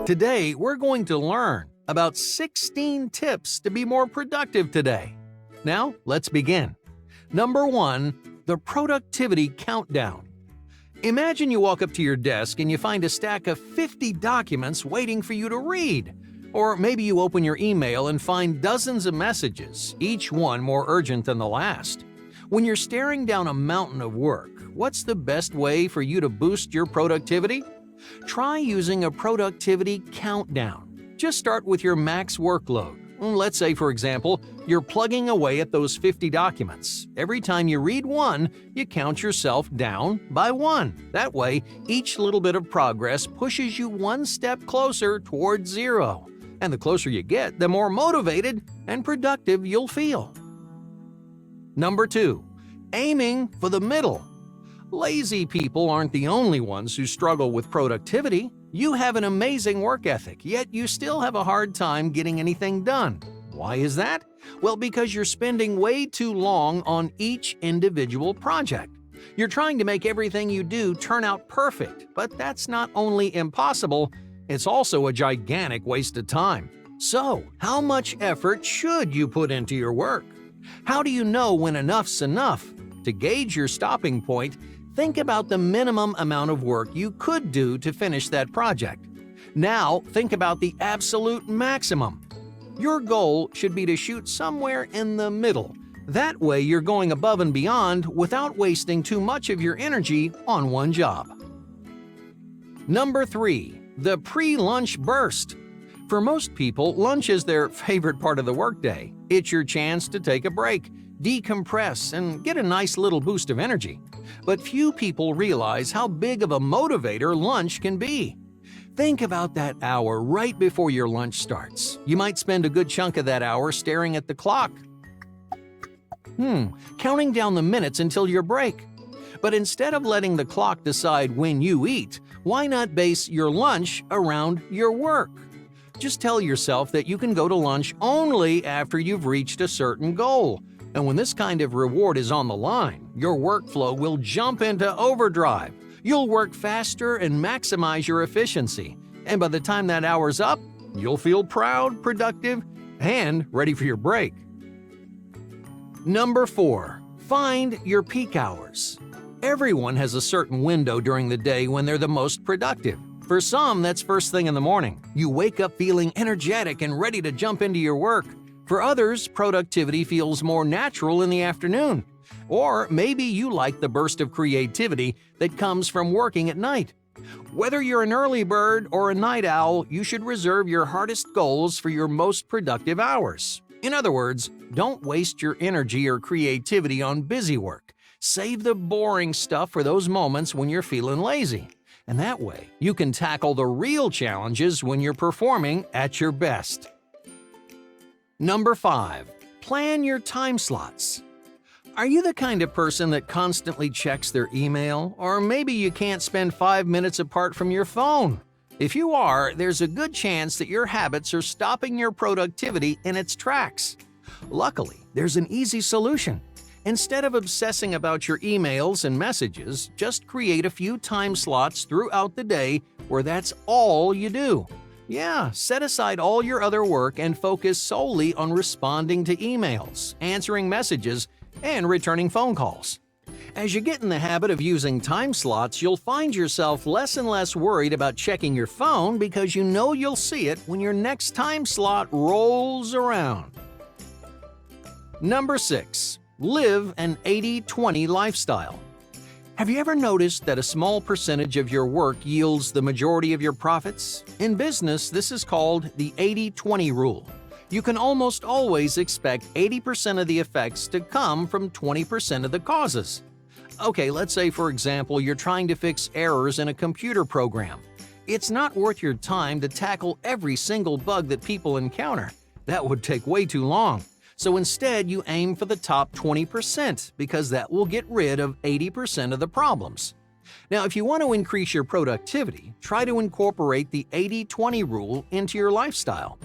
Today, we're going to learn about 16 tips to be more productive today. Now, let's begin. Number 1, the productivity countdown. Imagine you walk up to your desk and you find a stack of 50 documents waiting for you to read. Or maybe you open your email and find dozens of messages, each one more urgent than the last. When you're staring down a mountain of work, what's the best way for you to boost your productivity? Try using a productivity countdown. Just start with your max workload. Let's say, for example, you're plugging away at those 50 documents. Every time you read one, you count yourself down by 1. That way, each little bit of progress pushes you one step closer towards 0. And the closer you get, the more motivated and productive you'll feel. Number 2, aiming for the middle. Lazy people aren't the only ones who struggle with productivity. You have an amazing work ethic, yet you still have a hard time getting anything done. Why is that? Well, because you're spending way too long on each individual project. You're trying to make everything you do turn out perfect, but that's not only impossible, it's also a gigantic waste of time. So, how much effort should you put into your work? How do you know when enough's enough? To gauge your stopping point, think about the minimum amount of work you could do to finish that project. Now, think about the absolute maximum. Your goal should be to shoot somewhere in the middle. That way, you're going above and beyond without wasting too much of your energy on one job. Number 3, the pre-lunch burst. For most people, lunch is their favorite part of the workday. It's your chance to take a break, decompress, and get a nice little boost of energy. But few people realize how big of a motivator lunch can be. Think about that hour right before your lunch starts. You might spend a good chunk of that hour staring at the clock, counting down the minutes until your break. But instead of letting the clock decide when you eat, why not base your lunch around your work? Just tell yourself that you can go to lunch only after you've reached a certain goal. And when this kind of reward is on the line, your workflow will jump into overdrive. You'll work faster and maximize your efficiency. And by the time that hour's up, you'll feel proud, productive, and ready for your break. Number 4, find your peak hours. Everyone has a certain window during the day when they're the most productive. For some, that's first thing in the morning. You wake up feeling energetic and ready to jump into your work. For others, productivity feels more natural in the afternoon. Or maybe you like the burst of creativity that comes from working at night. Whether you're an early bird or a night owl, you should reserve your hardest goals for your most productive hours. In other words, don't waste your energy or creativity on busy work. Save the boring stuff for those moments when you're feeling lazy. And that way, you can tackle the real challenges when you're performing at your best. Number 5, plan your time slots. Are you the kind of person that constantly checks their email? Or maybe you can't spend 5 minutes apart from your phone? If you are, there's a good chance that your habits are stopping your productivity in its tracks. Luckily, there's an easy solution. Instead of obsessing about your emails and messages, just create a few time slots throughout the day where that's all you do. Yeah, set aside all your other work and focus solely on responding to emails, answering messages, and returning phone calls. As you get in the habit of using time slots, you'll find yourself less and less worried about checking your phone because you know you'll see it when your next time slot rolls around. Number 6. Live an 80-20 lifestyle. Have you ever noticed that a small percentage of your work yields the majority of your profits? In business, this is called the 80-20 rule. You can almost always expect 80% of the effects to come from 20% of the causes. Okay, let's say, for example, you're trying to fix errors in a computer program. It's not worth your time to tackle every single bug that people encounter. That would take way too long. So instead, you aim for the top 20% because that will get rid of 80% of the problems. Now, if you want to increase your productivity, try to incorporate the 80-20 rule into your lifestyle.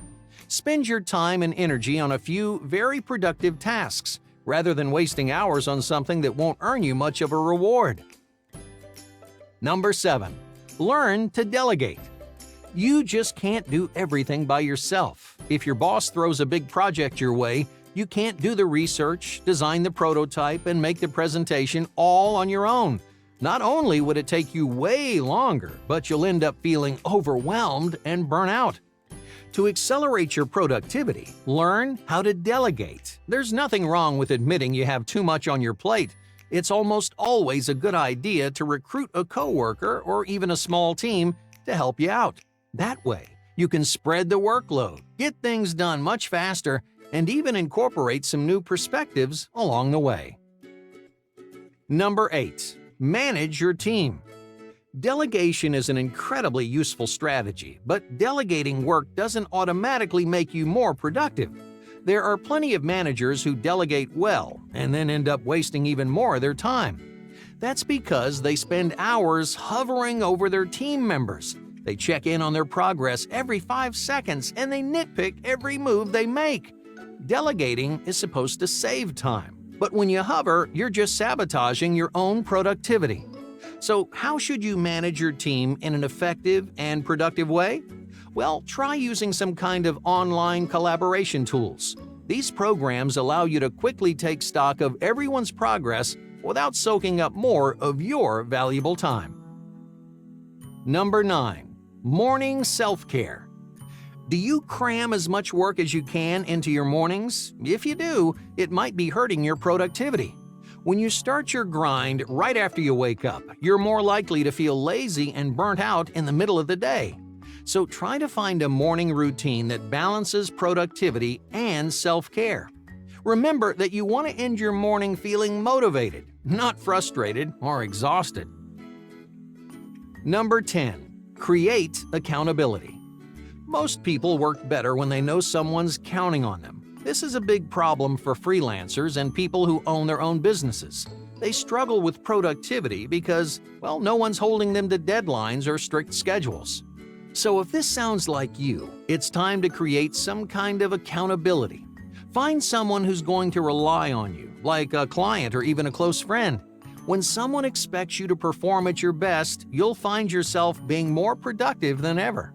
Spend your time and energy on a few very productive tasks, rather than wasting hours on something that won't earn you much of a reward. Number 7. Learn to delegate. You just can't do everything by yourself. If your boss throws a big project your way, you can't do the research, design the prototype, and make the presentation all on your own. Not only would it take you way longer, but you'll end up feeling overwhelmed and burn out. To accelerate your productivity, learn how to delegate. There's nothing wrong with admitting you have too much on your plate. It's almost always a good idea to recruit a coworker or even a small team to help you out. That way, you can spread the workload, get things done much faster, and even incorporate some new perspectives along the way. Number 8. Manage your team. Delegation is an incredibly useful strategy, but delegating work doesn't automatically make you more productive. There are plenty of managers who delegate well and then end up wasting even more of their time. That's because they spend hours hovering over their team members. They check in on their progress every 5 seconds and they nitpick every move they make. Delegating is supposed to save time, but when you hover, you're just sabotaging your own productivity. So, how should you manage your team in an effective and productive way? Well, try using some kind of online collaboration tools. These programs allow you to quickly take stock of everyone's progress without soaking up more of your valuable time. Number 9. Morning self-care. Do you cram as much work as you can into your mornings? If you do, it might be hurting your productivity. When you start your grind right after you wake up, you're more likely to feel lazy and burnt out in the middle of the day. So try to find a morning routine that balances productivity and self-care. Remember that you want to end your morning feeling motivated, not frustrated or exhausted. Number 10. Create accountability. Most people work better when they know someone's counting on them. This is a big problem for freelancers and people who own their own businesses. They struggle with productivity because, well, no one's holding them to deadlines or strict schedules. So if this sounds like you, it's time to create some kind of accountability. Find someone who's going to rely on you, like a client or even a close friend. When someone expects you to perform at your best, you'll find yourself being more productive than ever.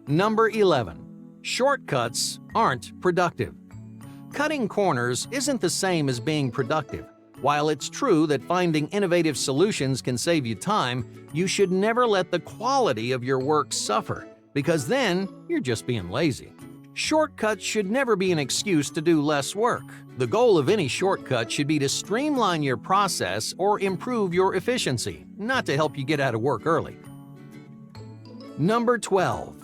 Number 11. Shortcuts aren't productive. Cutting corners isn't the same as being productive. While it's true that finding innovative solutions can save you time, you should never let the quality of your work suffer, because then you're just being lazy. Shortcuts should never be an excuse to do less work. The goal of any shortcut should be to streamline your process or improve your efficiency, not to help you get out of work early. Number 12.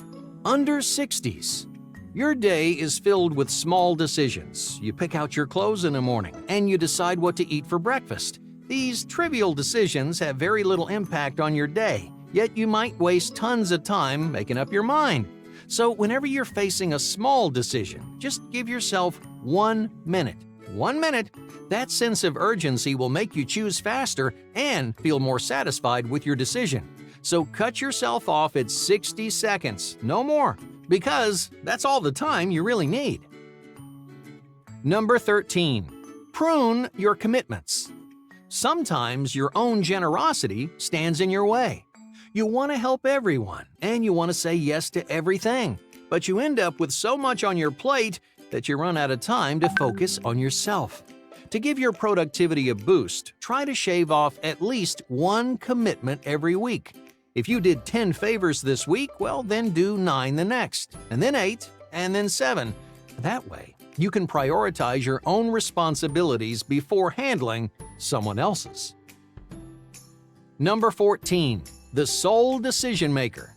Under 60s. Your day is filled with small decisions. You pick out your clothes in the morning, and you decide what to eat for breakfast. These trivial decisions have very little impact on your day, yet you might waste tons of time making up your mind. So whenever you're facing a small decision, just give yourself 1 minute. 1 minute. That sense of urgency will make you choose faster and feel more satisfied with your decision. So cut yourself off at 60 seconds, no more, because that's all the time you really need. Number 13. Prune your commitments. Sometimes your own generosity stands in your way. You want to help everyone, and you want to say yes to everything, but you end up with so much on your plate that you run out of time to focus on yourself. To give your productivity a boost, try to shave off at least 1 commitment every week. If you did 10 favors this week, well, then do 9 the next, and then 8, and then 7. That way, you can prioritize your own responsibilities before handling someone else's. Number 14. The sole decision maker.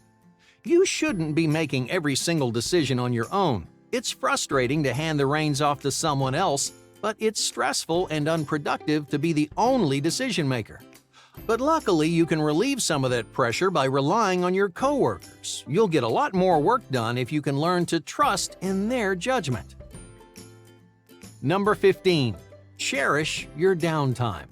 You shouldn't be making every single decision on your own. It's frustrating to hand the reins off to someone else, but it's stressful and unproductive to be the only decision maker. But luckily, you can relieve some of that pressure by relying on your coworkers. You'll get a lot more work done if you can learn to trust in their judgment. Number 15. Cherish your downtime.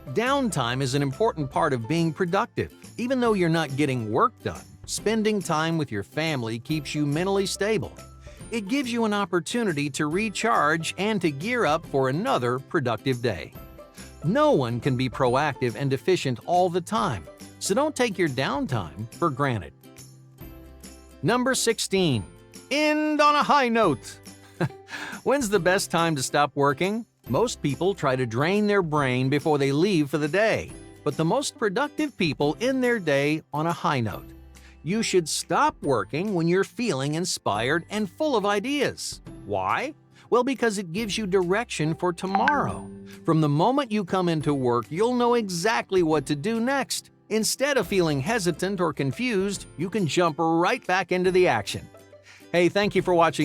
Downtime is an important part of being productive. Even though you're not getting work done, spending time with your family keeps you mentally stable. It gives you an opportunity to recharge and to gear up for another productive day. No one can be proactive and efficient all the time, so don't take your downtime for granted. Number 16. End on a high note. When's the best time to stop working? Most people try to drain their brain before they leave for the day, but the most productive people end their day on a high note. You should stop working when you're feeling inspired and full of ideas. Why? Well, because it gives you direction for tomorrow. From the moment you come into work, you'll know exactly what to do next. Instead of feeling hesitant or confused, you can jump right back into the action. Hey, thank you for watching.